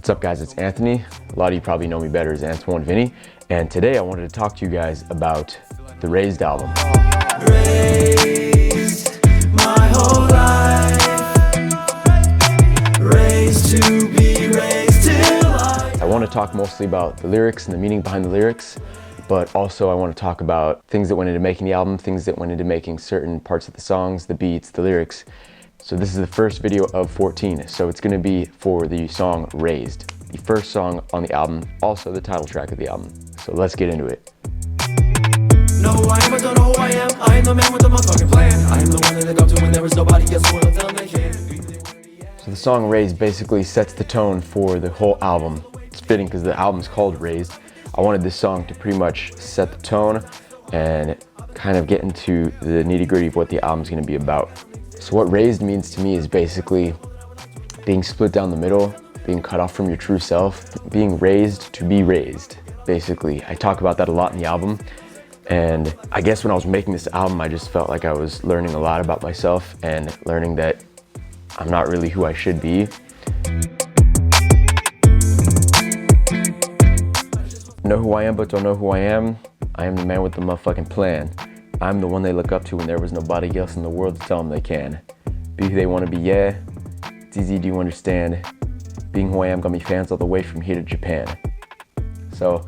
What's up guys, it's Anthony. A lot of you probably know me better as Antoine Vinny. And today I wanted to talk to you guys about the RAZED album. Raised my whole life, raised to be raised till I want to talk mostly about the lyrics and the meaning behind the lyrics, but also I want to talk about things that went into making the album, things that went into making certain parts of the songs, the beats, the lyrics. So this is the first video of 14, so it's going to be for the song RAZED, the first song on the album, also the title track of the album. So let's get into it. Know who I am, but don't know who I am. I am the man with the motherfucking plan. I am the one that they go to when there is nobody else who will tell them they can. So the song RAZED basically sets the tone for the whole album. It's fitting because the album's called RAZED. I wanted this song to pretty much set the tone and kind of get into the nitty-gritty of what the album's going to be about. So what RAZED means to me is basically being split down the middle, being cut off from your true self, being raised to be raised. Basically, I talk about that a lot in the album. And I guess when I was making this album, I just felt like I was learning a lot about myself and learning that I'm not really who I should be. Know who I am, but don't know who I am. I am the man with the motherfucking plan. I'm the one they look up to when there was nobody else in the world to tell them they can. Be who they want to be, yeah. It's easy, do you understand? Being who I am got me fans all the way from here to Japan. So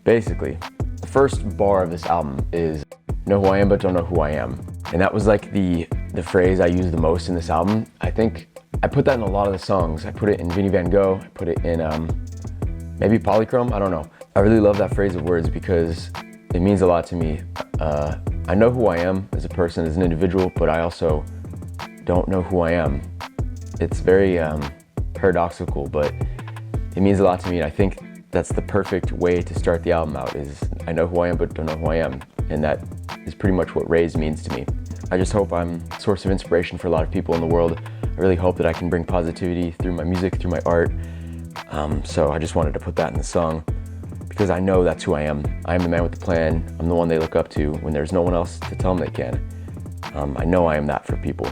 basically, the first bar of this album is know who I am, but don't know who I am. And that was like the phrase I used the most in this album. I think I put that in a lot of the songs. I put it in Vinny Van Gogh, I put it in maybe Polychrome, I don't know. I really love that phrase of words because it means a lot to me. I know who I am as a person, as an individual, but I also don't know who I am. It's very paradoxical, but it means a lot to me, and I think that's the perfect way to start the album out, is I know who I am, but don't know who I am. And that is pretty much what RAZED means to me. I just hope I'm a source of inspiration for a lot of people in the world. I really hope that I can bring positivity through my music, through my art. So I just wanted to put that in the song, because I know that's who I am. I am the man with the plan. I'm the one they look up to when there's no one else to tell them they can. I know I am that for people.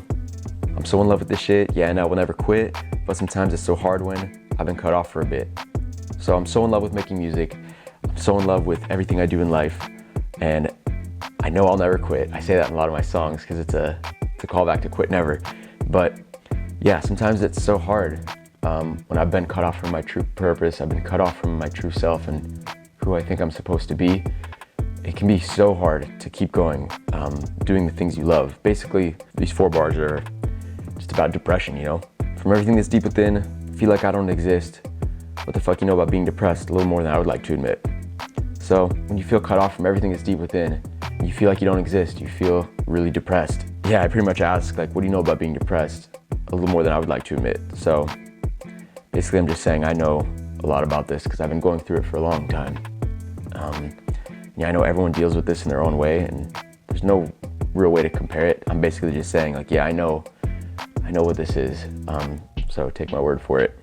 I'm so in love with this shit, yeah, and I will never quit, but sometimes it's so hard when I've been cut off for a bit. So I'm so in love with making music. I'm so in love with everything I do in life, and I know I'll never quit. I say that in a lot of my songs because it's a callback to Quit Never. But yeah, sometimes it's so hard. When I've been cut off from my true purpose, I've been cut off from my true self and who I think I'm supposed to be. It can be so hard to keep going, doing the things you love. Basically, these 4 bars are just about depression, you know? From everything that's deep within, feel like I don't exist. What the fuck you know about being depressed? A little more than I would like to admit. So when you feel cut off from everything that's deep within, you feel like you don't exist, you feel really depressed. Yeah, I pretty much ask, like, what do you know about being depressed? A little more than I would like to admit. So basically, I'm just saying I know a lot about this because I've been going through it for a long time. Yeah, I know everyone deals with this in their own way, and there's no real way to compare it. I'm basically just saying, like, yeah, I know what this is. So take my word for it.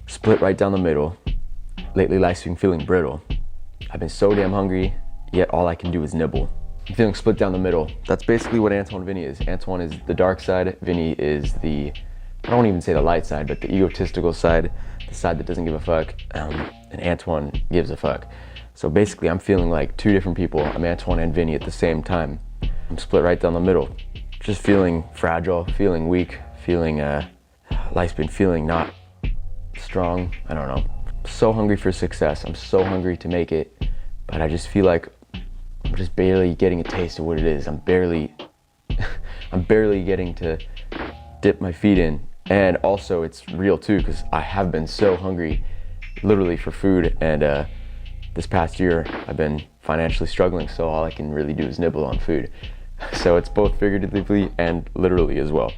Split right down the middle. Lately, life's been feeling brittle. I've been so damn hungry, yet all I can do is nibble. I'm feeling split down the middle. That's basically what Antoine Vinny is. Antoine is the dark side. Vinny is the, I don't even say the light side, but the egotistical side, the side that doesn't give a fuck. And Antoine gives a fuck. So basically, I'm feeling like 2 different people. I'm Antoine and Vinny at the same time. I'm split right down the middle. Just feeling fragile, feeling weak, feeling life's been feeling not strong. I don't know. I'm so hungry for success. I'm so hungry to make it, but I just feel like I'm just barely getting a taste of what it is. I'm barely getting to dip my feet in. And also it's real too, because I have been so hungry literally for food, and this past year I've been financially struggling, so all I can really do is nibble on food. So it's both figuratively and literally as well.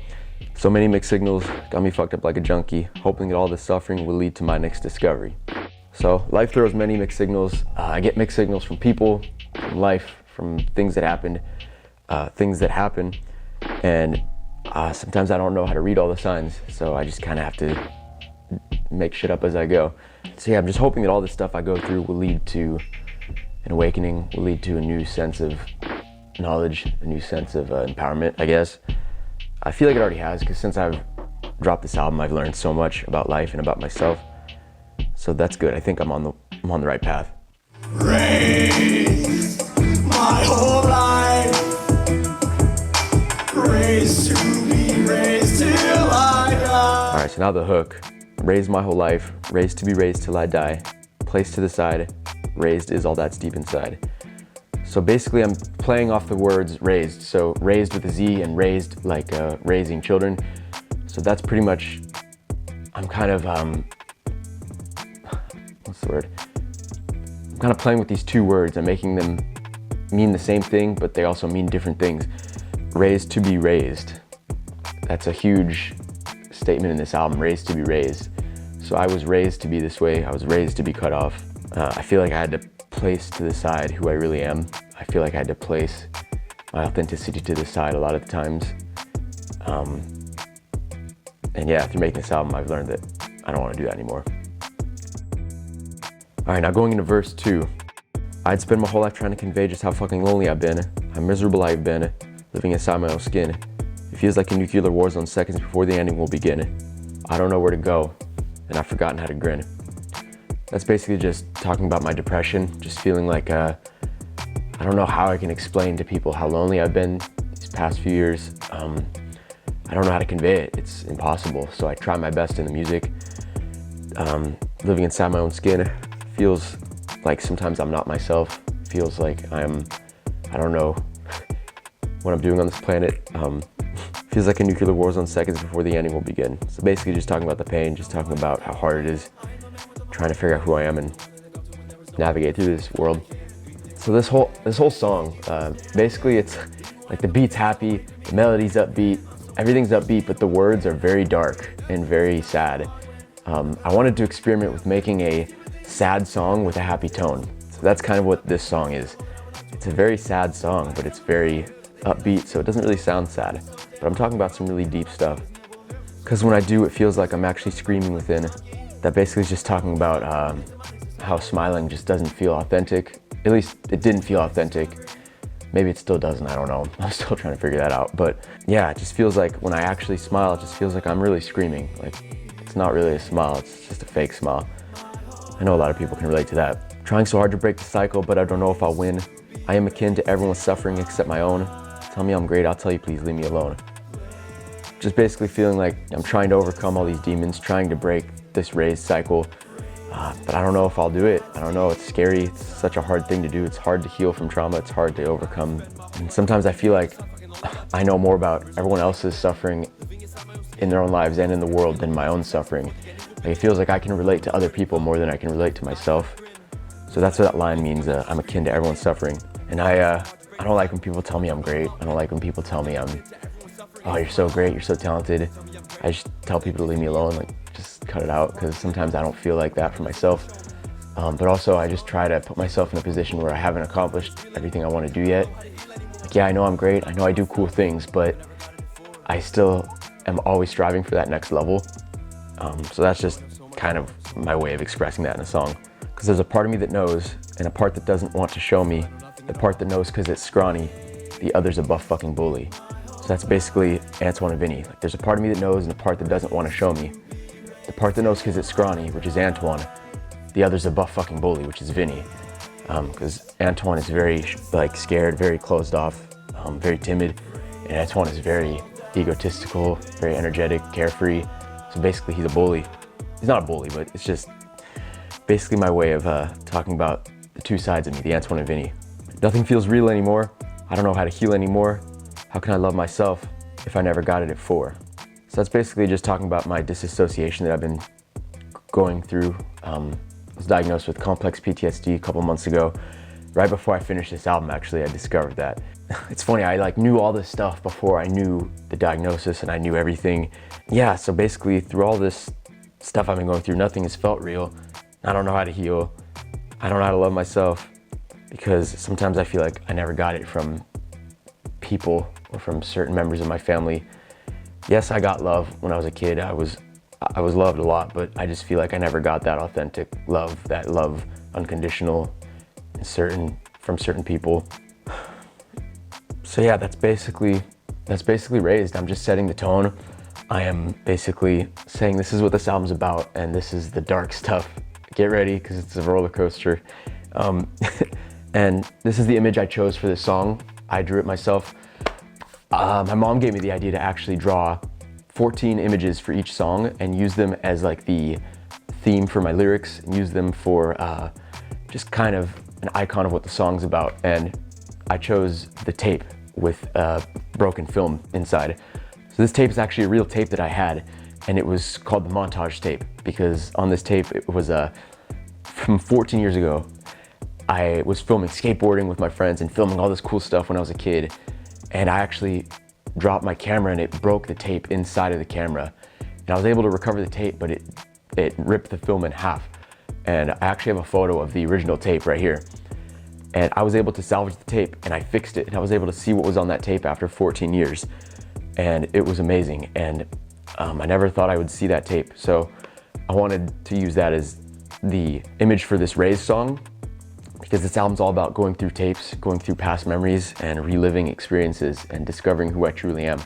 So many mixed signals got me fucked up like a junkie, hoping that all this suffering will lead to my next discovery. So life throws many mixed signals. I get mixed signals from people, from life, from things that happened, and sometimes I don't know how to read all the signs, so I just kind of have to make shit up as I go. So yeah, I'm just hoping that all this stuff I go through will lead to an awakening, will lead to a new sense of knowledge, a new sense of empowerment, I guess. I feel like it already has, because since I've dropped this album, I've learned so much about life and about myself. So that's good. I think I'm on the right path. Raised my whole life, raised to be raised till I die. All right, so now the hook. Raised my whole life, raised to be raised till I die. Placed to the side, raised is all that's deep inside. So basically I'm playing off the words raised. So raised with a Z and raised like raising children. So that's pretty much, I'm kind of, what's the word? I'm kind of playing with these two words and making them mean the same thing, but they also mean different things. Raised to be raised. That's a huge statement in this album, raised to be raised. So I was raised to be this way. I was raised to be cut off. I feel like I had to place to the side who I really am. I feel like I had to place my authenticity to the side a lot of the times. And yeah, through making this album, I've learned that I don't want to do that anymore. All right, now going into verse 2. I'd spend my whole life trying to convey just how fucking lonely I've been, how miserable I've been, living inside my own skin. It feels like a nuclear war zone seconds before the ending will begin. I don't know where to go, and I've forgotten how to grin. That's basically just talking about my depression, just feeling like, I don't know how I can explain to people how lonely I've been these past few years. I don't know how to convey it, it's impossible. So I try my best in the music. Living inside my own skin feels like sometimes I'm not myself. Feels like I don't know what I'm doing on this planet. Feels like a nuclear war zone seconds before the ending will begin. So basically just talking about the pain, just talking about how hard it is, trying to figure out who I am and navigate through this world. So this whole song, basically it's like the beat's happy, the melody's upbeat, everything's upbeat, but the words are very dark and very sad. I wanted to experiment with making a sad song with a happy tone. So that's kind of what this song is. It's a very sad song, but it's very upbeat, so it doesn't really sound sad. But I'm talking about some really deep stuff. Because when I do, it feels like I'm actually screaming within. That basically is just talking about how smiling just doesn't feel authentic. At least it didn't feel authentic. Maybe it still doesn't, I don't know. I'm still trying to figure that out. But yeah, it just feels like when I actually smile, it just feels like I'm really screaming. Like, it's not really a smile, it's just a fake smile. I know a lot of people can relate to that. Trying so hard to break the cycle, but I don't know if I'll win. I am akin to everyone's suffering except my own. Tell me I'm great, I'll tell you please leave me alone. Just basically feeling like I'm trying to overcome all these demons, trying to break this raised cycle. But I don't know if I'll do it. I don't know, it's scary. It's such a hard thing to do. It's hard to heal from trauma. It's hard to overcome. And sometimes I feel like I know more about everyone else's suffering in their own lives and in the world than my own suffering. Like, it feels like I can relate to other people more than I can relate to myself. So that's what that line means, I'm akin to everyone's suffering. And I don't like when people tell me I'm great. I don't like when people tell me oh, you're so great, you're so talented. I just tell people to leave me alone, like, just cut it out, because sometimes I don't feel like that for myself. But also I just try to put myself in a position where I haven't accomplished everything I want to do yet. Like, yeah, I know I'm great, I know I do cool things, but I still am always striving for that next level. So that's just kind of my way of expressing that in a song. Because there's a part of me that knows, and a part that doesn't want to show me. The part that knows because it's scrawny, the other's a buff fucking bully. So that's basically Antoine and Vinny. Like, there's a part of me that knows and a part that doesn't want to show me. The part that knows because it's scrawny, which is Antoine, the other's a buff fucking bully, which is Vinny. Because Antoine is very like scared, very closed off, very timid, and Antoine is very egotistical, very energetic, carefree. So basically he's a bully. He's not a bully, but it's just basically my way of talking about the two sides of me, the Antoine and Vinny. Nothing feels real anymore. I don't know how to heal anymore. How can I love myself if I never got it at 4? So that's basically just talking about my disassociation that I've been going through. I was diagnosed with complex PTSD a couple months ago. Right before I finished this album, actually, I discovered that. It's funny, I knew all this stuff before I knew the diagnosis and I knew everything. Yeah, so basically through all this stuff I've been going through, nothing has felt real. I don't know how to heal. I don't know how to love myself, because sometimes I feel like I never got it from people or from certain members of my family. Yes, I got love when I was a kid. I was loved a lot, but I just feel like I never got that authentic love, that love unconditional from certain people. So yeah, that's basically that's basically Raised. I'm just setting the tone. I am basically saying this is what this album's about, and this is the dark stuff. Get ready, because it's a roller coaster. And this is the image I chose for this song. I drew it myself. My mom gave me the idea to actually draw 14 images for each song and use them as like the theme for my lyrics, and use them for just kind of an icon of what the song's about. And I chose the tape with broken film inside. So this tape is actually a real tape that I had, and it was called the Montage Tape, because on this tape, it was from 14 years ago. I was filming skateboarding with my friends and filming all this cool stuff when I was a kid. And I actually dropped my camera and it broke the tape inside of the camera. And I was able to recover the tape, but it ripped the film in half. And I actually have a photo of the original tape right here. And I was able to salvage the tape, and I fixed it, and I was able to see what was on that tape after 14 years. And it was amazing. And I never thought I would see that tape. So I wanted to use that as the image for this Raised song, because this album's all about going through tapes, going through past memories, and reliving experiences and discovering who I truly am.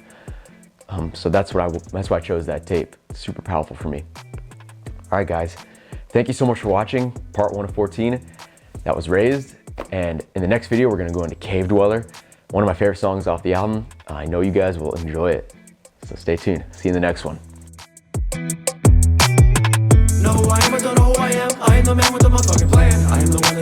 So that's why I chose that tape. It's super powerful for me. All right, guys, thank you so much for watching part 1 of 14. That was Raised. And in the next video, we're gonna go into Cave Dweller, one of my favorite songs off the album. I know you guys will enjoy it. So stay tuned. See you in the next one. Know who I am, but don't know who I am. I am the man with the motherfucking plan. I am the one